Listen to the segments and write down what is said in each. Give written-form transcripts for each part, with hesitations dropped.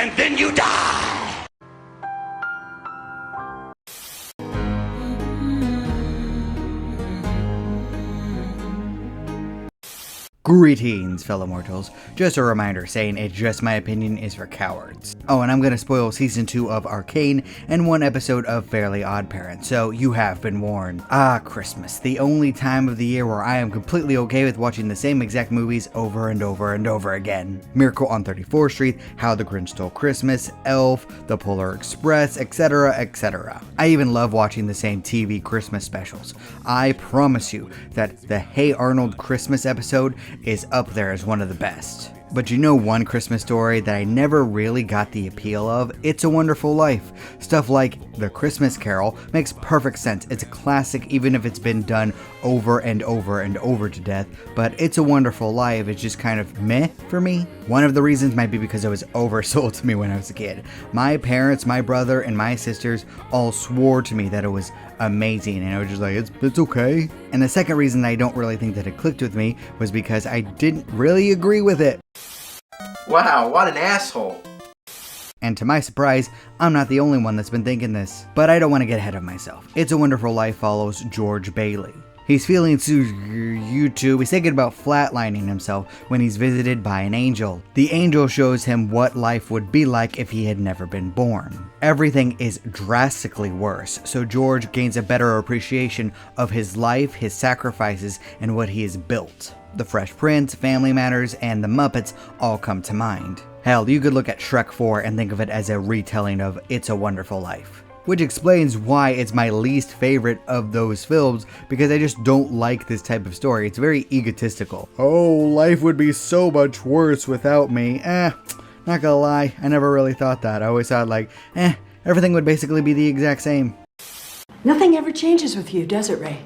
and then you die! Greetings, fellow mortals. Just a reminder saying it's just my opinion is for cowards. Oh, and I'm gonna spoil season 2 of Arcane and one episode of Fairly Odd Parents, so you have been warned. Ah, Christmas, the only time of the year where I am completely okay with watching the same exact movies over and over and over again. Miracle on 34th Street, How the Grinch Stole Christmas, Elf, The Polar Express, etc, etc. I even love watching the same TV Christmas specials. I promise you that the Hey Arnold Christmas episode is up there as one of the best. But you know one Christmas story that I never really got the appeal of? It's a Wonderful Life. Stuff like The Christmas Carol makes perfect sense. It's a classic even if it's been done over and over and over to death, but It's a Wonderful Life is just kind of meh for me. One of the reasons might be because it was oversold to me when I was a kid. My parents, my brother, and my sisters all swore to me that it was amazing, and I was just like, it's okay. And the second reason I don't really think that it clicked with me was because I didn't really agree with it. Wow, what an asshole. And to my surprise, I'm not the only one that's been thinking this. But I don't want to get ahead of myself. It's a Wonderful Life follows George Bailey. He's feeling YouTube. He's thinking about flatlining himself when he's visited by an angel. The angel shows him what life would be like if he had never been born. Everything is drastically worse, so George gains a better appreciation of his life, his sacrifices, and what he has built. The Fresh Prince, Family Matters, and The Muppets all come to mind. Hell, you could look at Shrek 4 and think of it as a retelling of It's a Wonderful Life. Which explains why it's my least favorite of those films, because I just don't like this type of story. It's very egotistical. Oh, life would be so much worse without me. Not gonna lie, I never really thought that. I always thought like, everything would basically be the exact same. Nothing ever changes with you, does it, Ray?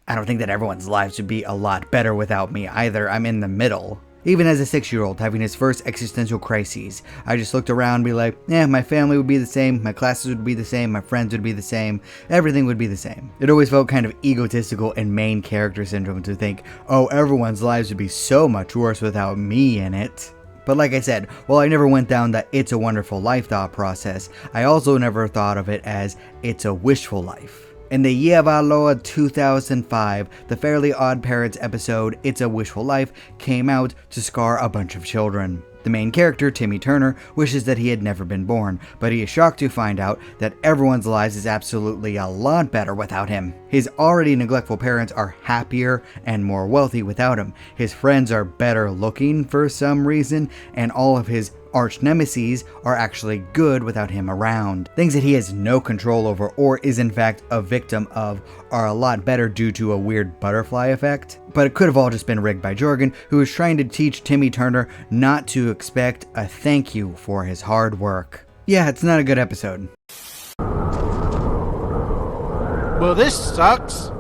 I don't think that everyone's lives would be a lot better without me either. I'm in the middle. Even as a 6-year-old having his first existential crises, I just looked around and be like, my family would be the same, my classes would be the same, my friends would be the same, everything would be the same. It always felt kind of egotistical and main character syndrome to think, oh, everyone's lives would be so much worse without me in it. But like I said, while I never went down the It's a Wonderful Life thought process, I also never thought of it as It's a Wishful Life. In the year of our Lord 2005, the Fairly Odd Parents episode It's a Wishful Life came out to scar a bunch of children. The main character, Timmy Turner, wishes that he had never been born, but he is shocked to find out that everyone's lives is absolutely a lot better without him. His already neglectful parents are happier and more wealthy without him. His friends are better looking for some reason, and all of his arch nemeses are actually good without him around. Things that he has no control over or is in fact a victim of are a lot better due to a weird butterfly effect. But it could have all just been rigged by Jorgen, who is trying to teach Timmy Turner not to expect a thank you for his hard work. Yeah, it's not a good episode. Well, this sucks.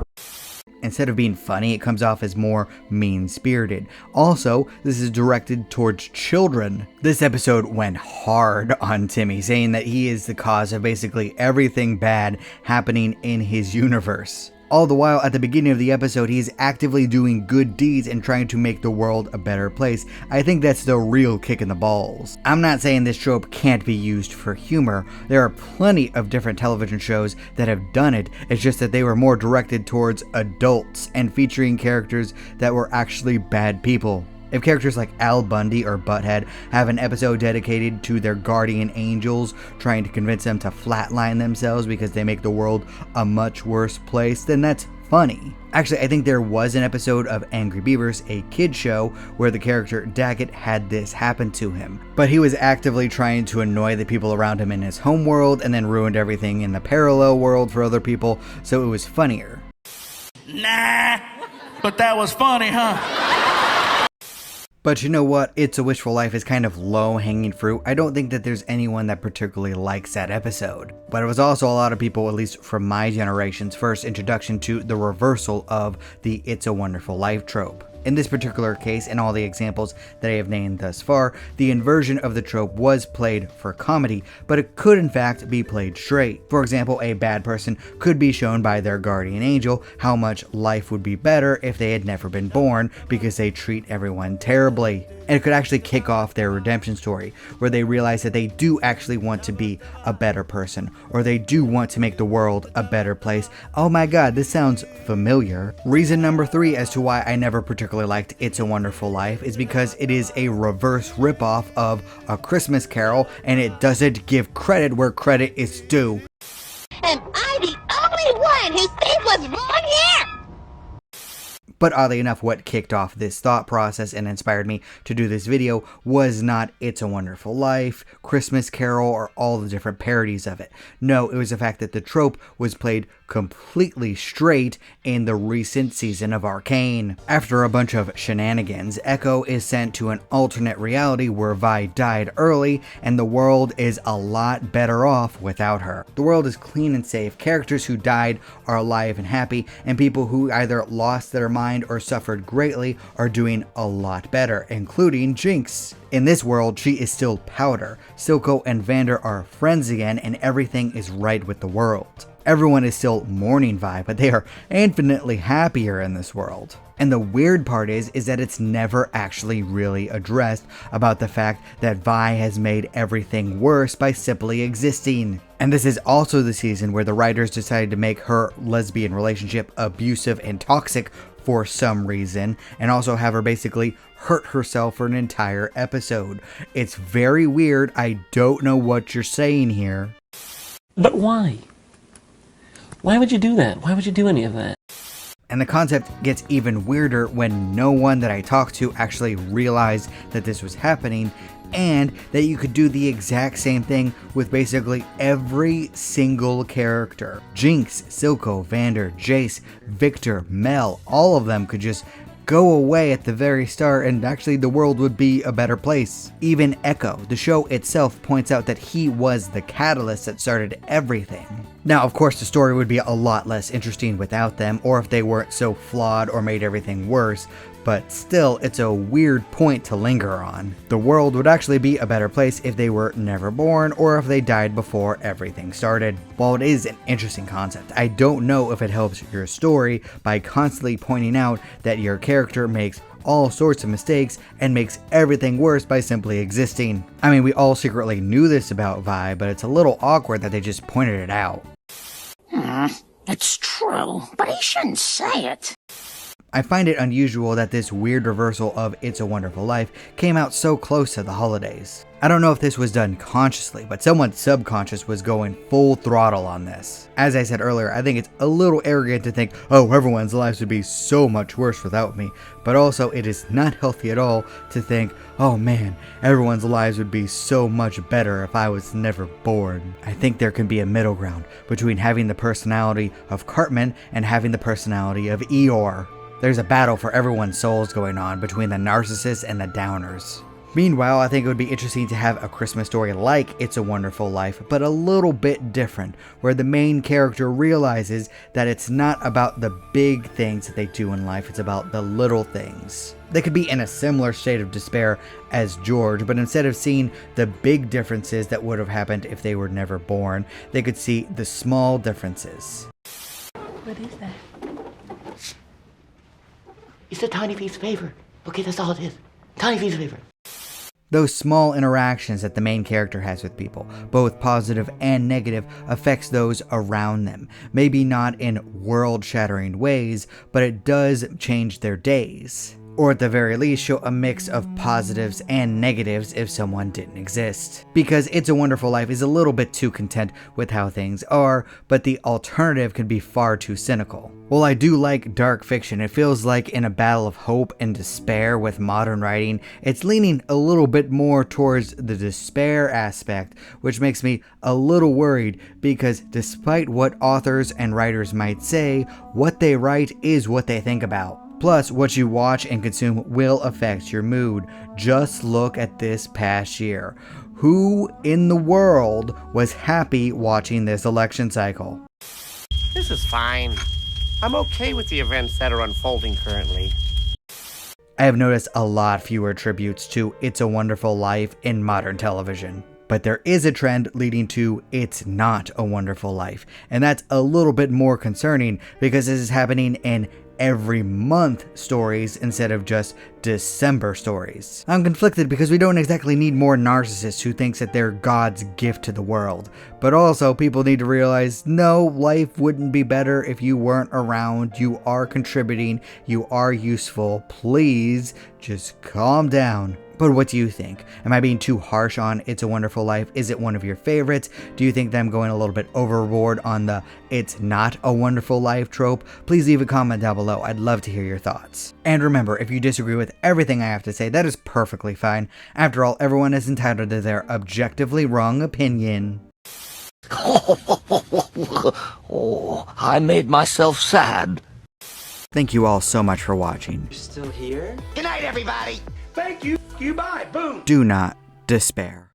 Instead of being funny, it comes off as more mean-spirited. Also, this is directed towards children. This episode went hard on Timmy, saying that he is the cause of basically everything bad happening in his universe. All the while, at the beginning of the episode, he is actively doing good deeds and trying to make the world a better place. I think that's the real kick in the balls. I'm not saying this trope can't be used for humor. There are plenty of different television shows that have done it. It's just that they were more directed towards adults and featuring characters that were actually bad people. If characters like Al Bundy or Butthead have an episode dedicated to their guardian angels trying to convince them to flatline themselves because they make the world a much worse place, then that's funny. Actually, I think there was an episode of Angry Beavers, a kid show, where the character Daggett had this happen to him. But he was actively trying to annoy the people around him in his home world and then ruined everything in the parallel world for other people, so it was funnier. Nah, but that was funny, huh? But you know what? It's a Wishful Life is kind of low-hanging fruit. I don't think that there's anyone that particularly likes that episode. But it was also a lot of people, at least from my generation's first introduction to the reversal of the It's a Wonderful Life trope. In this particular case, and all the examples that I have named thus far, the inversion of the trope was played for comedy, but it could in fact be played straight. For example, a bad person could be shown by their guardian angel how much life would be better if they had never been born because they treat everyone terribly. And it could actually kick off their redemption story, where they realize that they do actually want to be a better person, or they do want to make the world a better place. Oh my god, this sounds familiar. Reason number 3 as to why I never particularly liked It's a Wonderful Life is because it is a reverse ripoff of A Christmas Carol, and it doesn't give credit where credit is due. Am I the only one who thinks what's wrong here? But oddly enough, what kicked off this thought process and inspired me to do this video was not It's a Wonderful Life, Christmas Carol, or all the different parodies of it. No, it was the fact that the trope was played completely straight in the recent season of Arcane. After a bunch of shenanigans, Echo is sent to an alternate reality where Vi died early, and the world is a lot better off without her. The world is clean and safe, characters who died are alive and happy, and people who either lost their mind or suffered greatly are doing a lot better, including Jinx. In this world, she is still Powder. Silco and Vander are friends again, and everything is right with the world. Everyone is still mourning Vi, but they are infinitely happier in this world. And the weird part is that it's never actually really addressed about the fact that Vi has made everything worse by simply existing. And this is also the season where the writers decided to make her lesbian relationship abusive and toxic for some reason, and also have her basically hurt herself for an entire episode. It's very weird. I don't know what you're saying here. But why? Why would you do that? Why would you do any of that? And the concept gets even weirder when no one that I talked to actually realized that this was happening, and that you could do the exact same thing with basically every single character. Jinx, Silco, Vander, Jace, Victor, Mel, all of them could just go away at the very start, and actually the world would be a better place. Even Echo, the show itself, points out that he was the catalyst that started everything. Now, of course, the story would be a lot less interesting without them, or if they weren't so flawed or made everything worse, but still, it's a weird point to linger on. The world would actually be a better place if they were never born, or if they died before everything started. While it is an interesting concept, I don't know if it helps your story by constantly pointing out that your character makes all sorts of mistakes and makes everything worse by simply existing. I mean, we all secretly knew this about Vi, but it's a little awkward that they just pointed it out. It's true, but he shouldn't say it. I find it unusual that this weird reversal of It's a Wonderful Life came out so close to the holidays. I don't know if this was done consciously, but someone's subconscious was going full throttle on this. As I said earlier, I think it's a little arrogant to think, oh, everyone's lives would be so much worse without me, but also it is not healthy at all to think, oh man, everyone's lives would be so much better if I was never born. I think there can be a middle ground between having the personality of Cartman and having the personality of Eeyore. There's a battle for everyone's souls going on between the narcissists and the downers. Meanwhile, I think it would be interesting to have a Christmas story like It's a Wonderful Life, but a little bit different, where the main character realizes that it's not about the big things that they do in life, it's about the little things. They could be in a similar state of despair as George, but instead of seeing the big differences that would have happened if they were never born, they could see the small differences. What is that? It's a tiny piece of paper. Okay, that's all it is. Tiny piece of paper. Those small interactions that the main character has with people, both positive and negative, affects those around them. Maybe not in world-shattering ways, but it does change their days. Or at the very least, show a mix of positives and negatives if someone didn't exist. Because It's a Wonderful Life is a little bit too content with how things are, but the alternative can be far too cynical. While I do like dark fiction, it feels like in a battle of hope and despair with modern writing, it's leaning a little bit more towards the despair aspect, which makes me a little worried because despite what authors and writers might say, what they write is what they think about. Plus, what you watch and consume will affect your mood. Just look at this past year. Who in the world was happy watching this election cycle? This is fine. I'm okay with the events that are unfolding currently. I have noticed a lot fewer tributes to It's a Wonderful Life in modern television. But there is a trend leading to It's Not a Wonderful Life, and that's a little bit more concerning because this is happening in every month stories instead of just December stories. I'm conflicted because we don't exactly need more narcissists who thinks that they're God's gift to the world, but also people need to realize, no, life wouldn't be better if you weren't around. You are contributing, you are useful. Please just calm down. But what do you think? Am I being too harsh on It's a Wonderful Life? Is it one of your favorites? Do you think that I'm going a little bit overboard on the It's Not a Wonderful Life trope? Please leave a comment down below. I'd love to hear your thoughts. And remember, if you disagree with everything I have to say, that is perfectly fine. After all, everyone is entitled to their objectively wrong opinion. Oh, I made myself sad. Thank you all so much for watching. You're still here? Good night, everybody. Thank you. You bye. Boom. Do not despair.